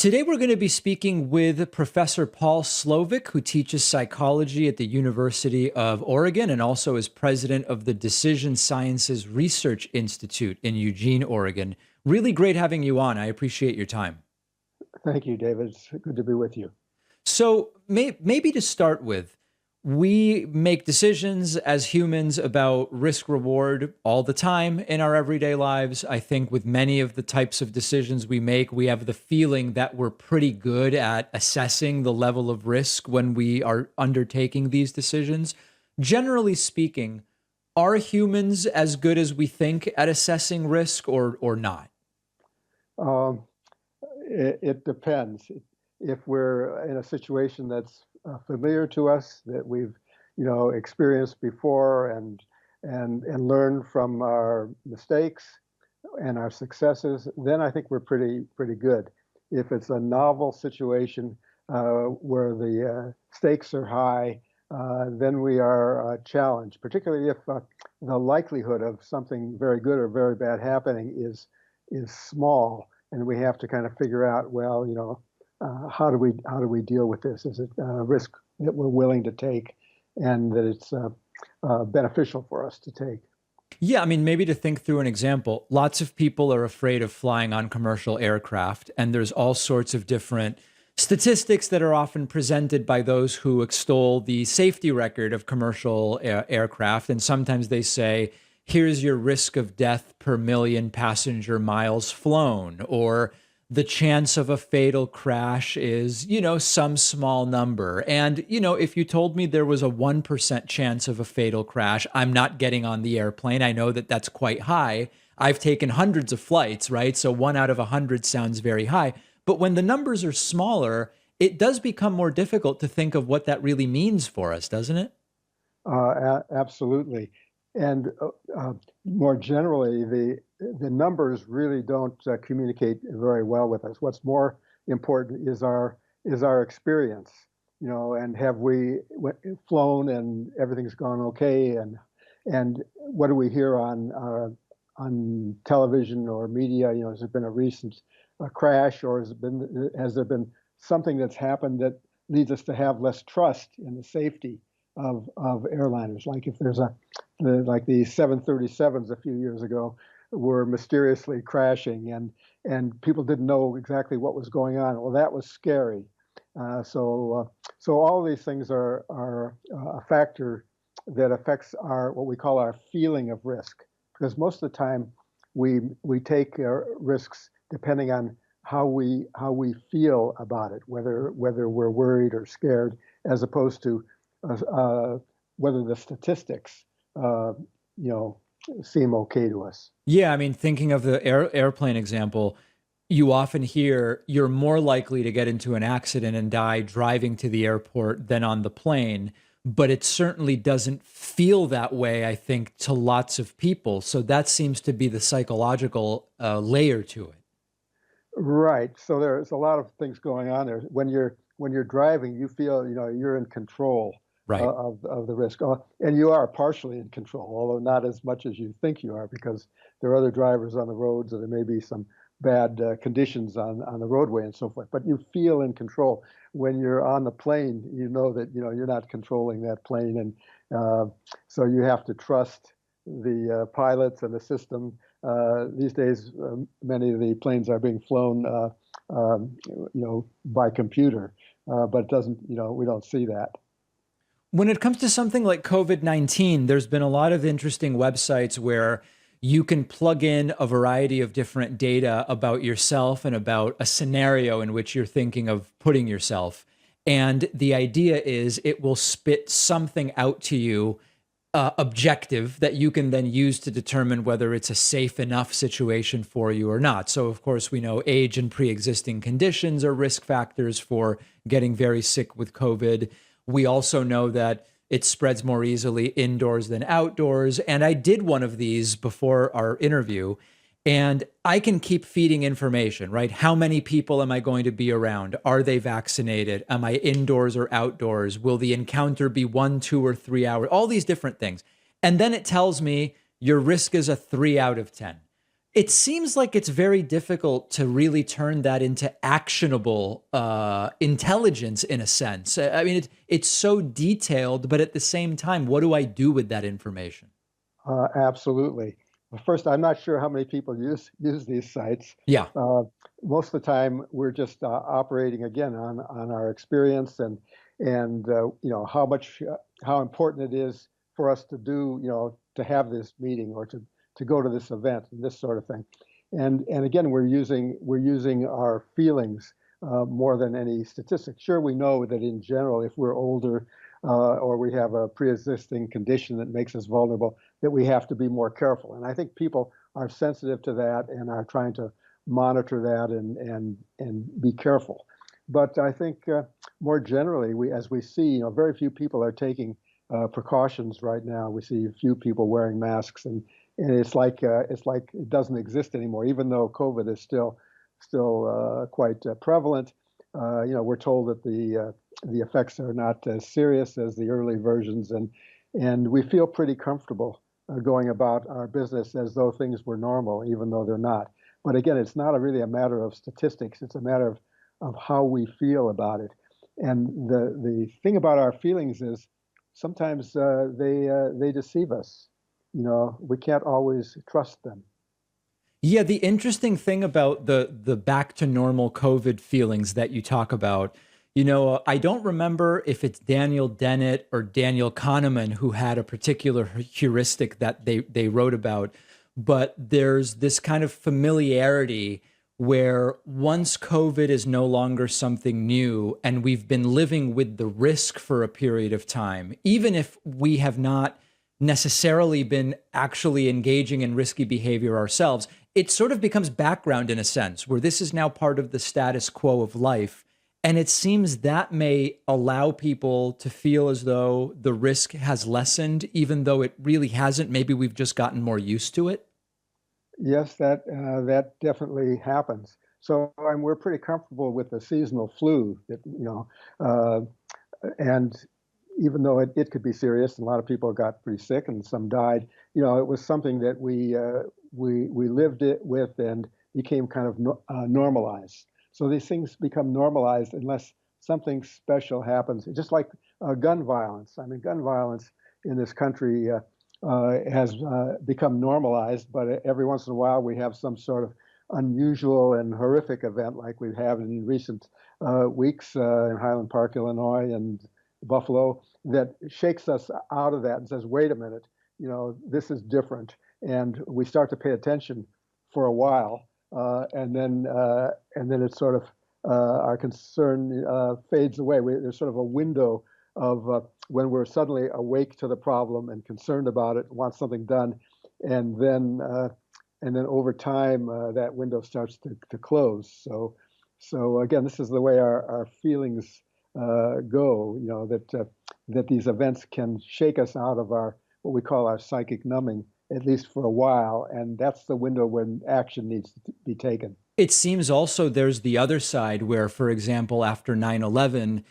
Today, we're going to be speaking with Professor Paul Slovic, who teaches psychology at the University of Oregon and also is president of the Decision Sciences Research Institute in Eugene, Oregon. Really great having you on. I appreciate your time. Thank you, David. It's good to be with you. So, maybe to start with, we make decisions as humans about risk reward all the time in our everyday lives. I think with many of the types of decisions we make, we have the feeling that we're pretty good at assessing the level of risk when we are undertaking these decisions. Generally speaking, are humans as good as we think at assessing risk or not? Um, it depends. If we're in a situation that's familiar to us, that we've, experienced before and learned from our mistakes and our successes, then I think we're pretty good. If it's a novel situation where the stakes are high, then we are challenged, particularly if the likelihood of something very good or very bad happening is small, and we have to kind of figure out, well, how do we deal with this? Is it a risk that we're willing to take, and that it's beneficial for us to take? Yeah, I mean, maybe to think through an example, lots of people are afraid of flying on commercial aircraft, and there's all sorts of different statistics that are often presented by those who extol the safety record of commercial aircraft. And sometimes they say, here's your risk of death per million passenger miles flown, or the chance of a fatal crash is, some small number. And, if you told me there was a 1% chance of a fatal crash, I'm not getting on the airplane. I know that that's quite high. I've taken hundreds of flights, right? So 1 out of 100 sounds very high. But when the numbers are smaller, it does become more difficult to think of what that really means for us, doesn't it? Absolutely. And more generally, the numbers really don't communicate very well with us. What's more important is our experience, and have we flown and everything's gone okay, and what do we hear on television or media? Has there been a recent crash, or has there been something that's happened that leads us to have less trust in the safety of airliners? Like if there's like the 737s a few years ago were mysteriously crashing, and people didn't know exactly what was going on. Well, that was scary. So all of these things are a factor that affects what we call our feeling of risk, because most of the time we take risks depending on how we feel about it, whether we're worried or scared, as opposed to whether the statistics seem okay to us. Yeah, I mean, thinking of the airplane example, you often hear you're more likely to get into an accident and die driving to the airport than on the plane, but it certainly doesn't feel that way, I think, to lots of people. So that seems to be the psychological layer to it. Right. So there's a lot of things going on there. When you're driving, you feel you're in control Right. of the risk, and you are partially in control, although not as much as you think you are, because there are other drivers on the roads, or there may be some bad conditions on the roadway and so forth. But you feel in control. When you're on the plane, you know that you're not controlling that plane, and so you have to trust the pilots and the system. These days, many of the planes are being flown, by computer, but it doesn't. We don't see that. When it comes to something like COVID-19, there's been a lot of interesting websites where you can plug in a variety of different data about yourself and about a scenario in which you're thinking of putting yourself. And the idea is it will spit something out to you, objective, that you can then use to determine whether it's a safe enough situation for you or not. So, of course, we know age and pre-existing conditions are risk factors for getting very sick with COVID. We also know that it spreads more easily indoors than outdoors. And I did one of these before our interview, and I can keep feeding information, right? How many people am I going to be around? Are they vaccinated? Am I indoors or outdoors? Will the encounter be 1, 2, or 3 hours? All these different things. And then it tells me your risk is a 3 out of 10. It seems like it's very difficult to really turn that into actionable intelligence in a sense. I mean, it's so detailed, but at the same time, what do I do with that information? Absolutely. Well, first, I'm not sure how many people use these sites. Yeah. Uh, Most of the time, we're just operating again on our experience and how much how important it is for us to do to have this meeting or to go to this event and this sort of thing. And again, we're using our feelings more than any statistics. Sure, we know that in general, if we're older or we have a pre-existing condition that makes us vulnerable, that we have to be more careful. And I think people are sensitive to that and are trying to monitor that and be careful. But I think more generally, as we see, very few people are taking precautions right now. We see few people wearing masks, and it's like it doesn't exist anymore, even though COVID is still quite prevalent. We're told that the effects are not as serious as the early versions, and we feel pretty comfortable going about our business as though things were normal, even though they're not. But again, it's not really a matter of statistics. It's a matter of how we feel about it. And the thing about our feelings is sometimes they deceive us. We can't always trust them. Yeah, the interesting thing about the back to normal COVID feelings that you talk about, I don't remember if it's Daniel Dennett or Daniel Kahneman who had a particular heuristic that they wrote about, but there's this kind of familiarity where once COVID is no longer something new and we've been living with the risk for a period of time, even if we have not necessarily been actually engaging in risky behavior ourselves, it sort of becomes background in a sense where this is now part of the status quo of life. And it seems that may allow people to feel as though the risk has lessened, even though it really hasn't. Maybe we've just gotten more used to it. Yes, that definitely happens. So we're pretty comfortable with the seasonal flu uh, and even though it could be serious, and a lot of people got pretty sick and some died, it was something that we lived it with and became kind of normalized. So these things become normalized unless something special happens, just like gun violence. I mean, gun violence in this country has become normalized, but every once in a while we have some sort of unusual and horrific event like we have in recent weeks in Highland Park, Illinois, and Buffalo that shakes us out of that and says, wait a minute, this is different. And we start to pay attention for a while. And then it's sort of our concern fades away. There's sort of a window of when we're suddenly awake to the problem and concerned about it, want something done, and then over time that window starts to close. So again, this is the way our feelings go. That these events can shake us out of our what we call our psychic numbing, at least for a while, and that's the window when action needs to be taken. It seems also there's the other side where, for example, after 9/11,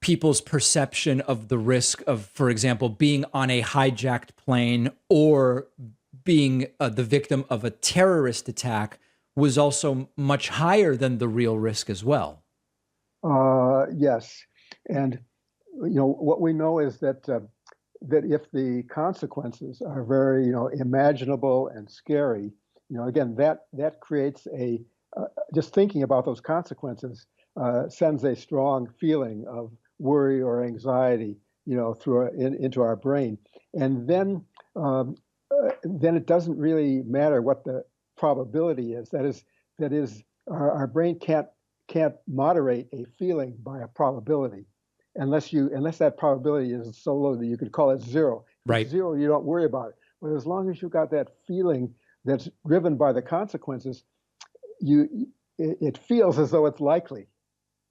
people's perception of the risk of, for example, being on a hijacked plane or being the victim of a terrorist attack was also much higher than the real risk as well. Yes, and what we know is that if the consequences are very imaginable and scary, again that creates just thinking about those consequences sends a strong feeling of worry or anxiety, into our brain, and then it doesn't really matter what the probability is. That is, our brain can't moderate a feeling by a probability, unless that probability is so low that you could call it zero. If it's Right. zero, you don't worry about it. But as long as you've got that feeling that's driven by the consequences, it feels as though it's likely.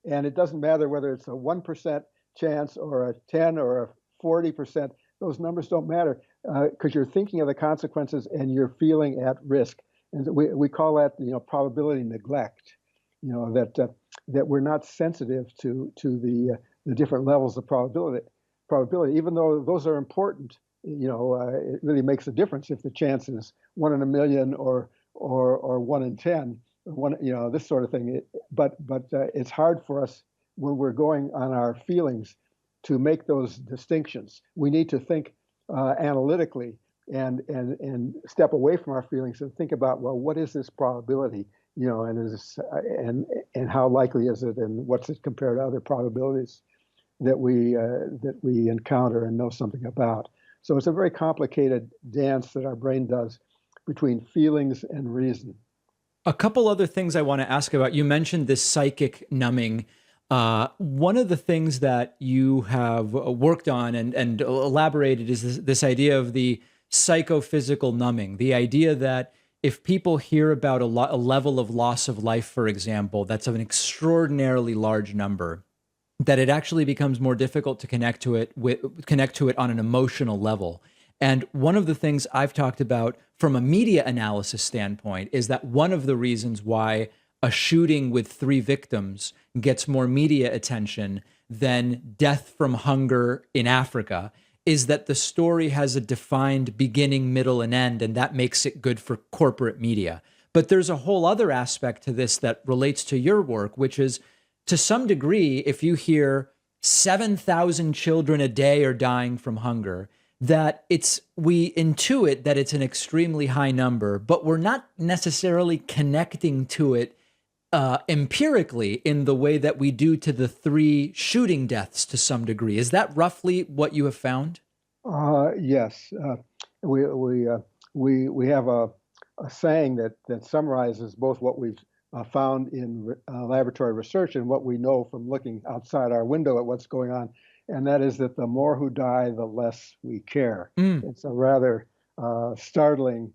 And it doesn't matter whether it's a 1% chance or a 10 or a 40%. Those numbers don't matter because you're thinking of the consequences and you're feeling at risk. And we call that probability neglect. That we're not sensitive to the different levels of probability, even though those are important. It really makes a difference if the chance is 1 in a million or or 1 in 10, one, this sort of thing. But it's hard for us when we're going on our feelings to make those distinctions. We need to think analytically and step away from our feelings and think about, well, what is this probability? And and how likely is it, and what's it compared to other probabilities that we encounter and know something about. So it's a very complicated dance that our brain does between feelings and reason. A couple other things I want to ask about. You mentioned this psychic numbing. One of the things that you have worked on and elaborated is this idea of the psychophysical numbing, the idea that if people hear about a level of loss of life, for example, that's of an extraordinarily large number, that it actually becomes more difficult to connect to it on an emotional level. And one of the things I've talked about from a media analysis standpoint is that one of the reasons why a shooting with 3 victims gets more media attention than death from hunger in Africa is that the story has a defined beginning, middle, and end, and that makes it good for corporate media. But there's a whole other aspect to this that relates to your work, which is, to some degree, if you hear 7,000 children a day are dying from hunger, that we intuit that it's an extremely high number, but we're not necessarily connecting to it empirically in the way that we do to the 3 shooting deaths to some degree. Is that roughly what you have found? Yes, we have a saying that summarizes both what we've found in laboratory research and what we know from looking outside our window at what's going on, and that is that the more who die, the less we care. It's a rather startling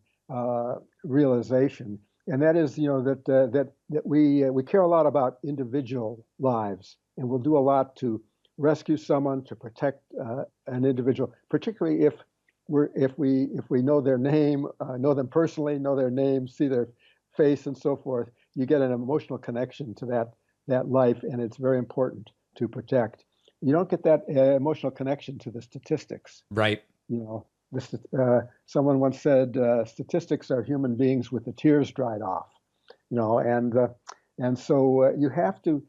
realization, and that is, that we care a lot about individual lives, and we'll do a lot to rescue someone, to protect an individual, particularly if we know their name, know them personally, know their name, see their face, and so forth. You get an emotional connection to that life, and it's very important to protect. You don't get that emotional connection to the statistics. Right. Someone once said, statistics are human beings with the tears dried off. And so you have to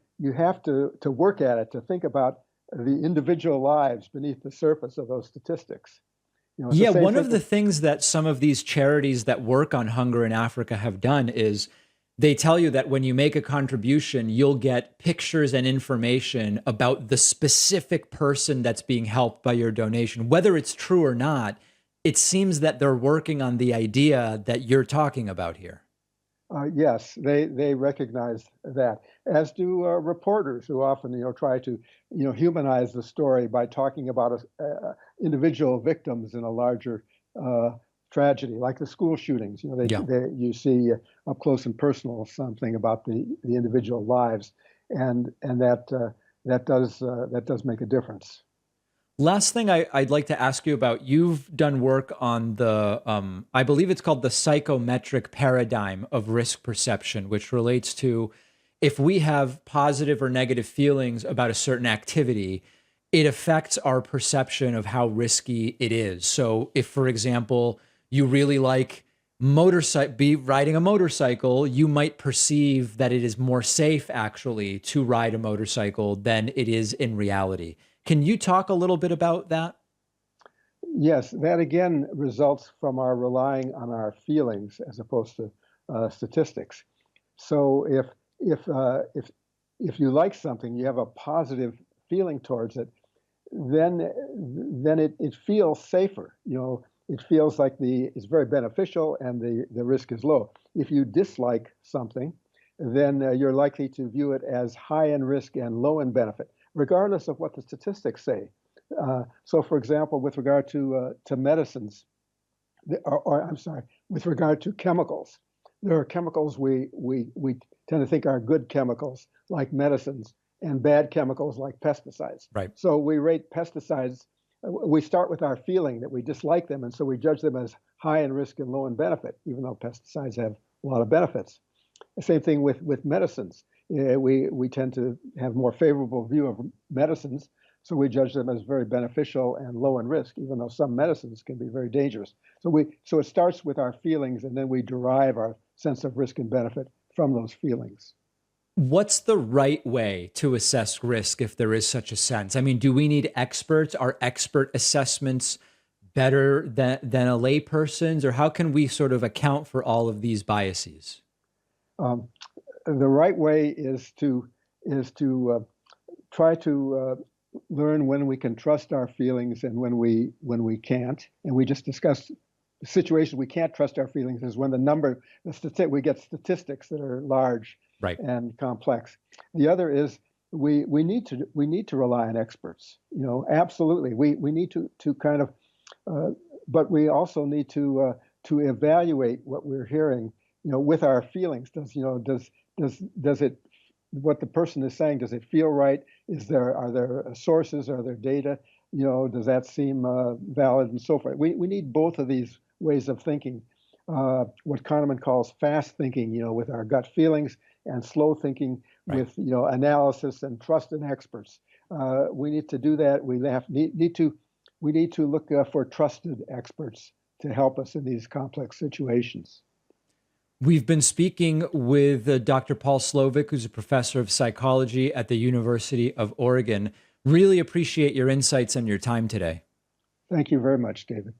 work at it, to think about the individual lives beneath the surface of those statistics. Yeah, one of the things that some of these charities that work on hunger in Africa have done is they tell you that when you make a contribution, you'll get pictures and information about the specific person that's being helped by your donation. Whether it's true or not, it seems that they're working on the idea that you're talking about here. Yes, they recognize that, as do reporters who often try to humanize the story by talking about individual victims in a larger tragedy, like the school shootings. You see up close and personal something about the individual lives, and that does make a difference. Last thing I'd like to ask you about, you've done work on the, I believe it's called the psychometric paradigm of risk perception, which relates to if we have positive or negative feelings about a certain activity, it affects our perception of how risky it is. So if, for example, you really like riding a motorcycle, you might perceive that it is more safe actually to ride a motorcycle than it is in reality. Can you talk a little bit about that? Yes, that again results from our relying on our feelings as opposed to statistics. So if you like something, you have a positive feeling towards it, then it feels safer. It feels like it's very beneficial and the risk is low. If you dislike something, then you're likely to view it as high in risk and low in benefit, regardless of what the statistics say. So, for example, with regard to medicines, or I'm sorry, with regard to chemicals, there are chemicals we tend to think are good chemicals, like medicines, and bad chemicals like pesticides. Right. So we rate pesticides. We start with our feeling that we dislike them, and so we judge them as high in risk and low in benefit, even though pesticides have a lot of benefits. The same thing with medicines. We tend to have more favorable view of medicines, so we judge them as very beneficial and low in risk, even though some medicines can be very dangerous. So it starts with our feelings, and then we derive our sense of risk and benefit from those feelings. What's the right way to assess risk if there is such a sense? I mean, do we need experts? Are expert assessments better than a layperson's, or how can we sort of account for all of these biases? Um, the right way is to try to learn when we can trust our feelings and when we can't. And we just discussed situations we can't trust our feelings is when we get statistics that are large Right. and complex. The other is we need to rely on experts. Absolutely. We need to kind of, but we also need to evaluate what we're hearing, with our feelings. Does it, what the person is saying, does it feel right? Are there sources? Are there data? Does that seem valid and so forth? We need both of these ways of thinking. What Kahneman calls fast thinking, with our gut feelings, and slow thinking with analysis and trust in experts. We need to do that. We need to look for trusted experts to help us in these complex situations. We've been speaking with Dr. Paul Slovic, who's a professor of psychology at the University of Oregon. Really appreciate your insights and your time today. Thank you very much, David.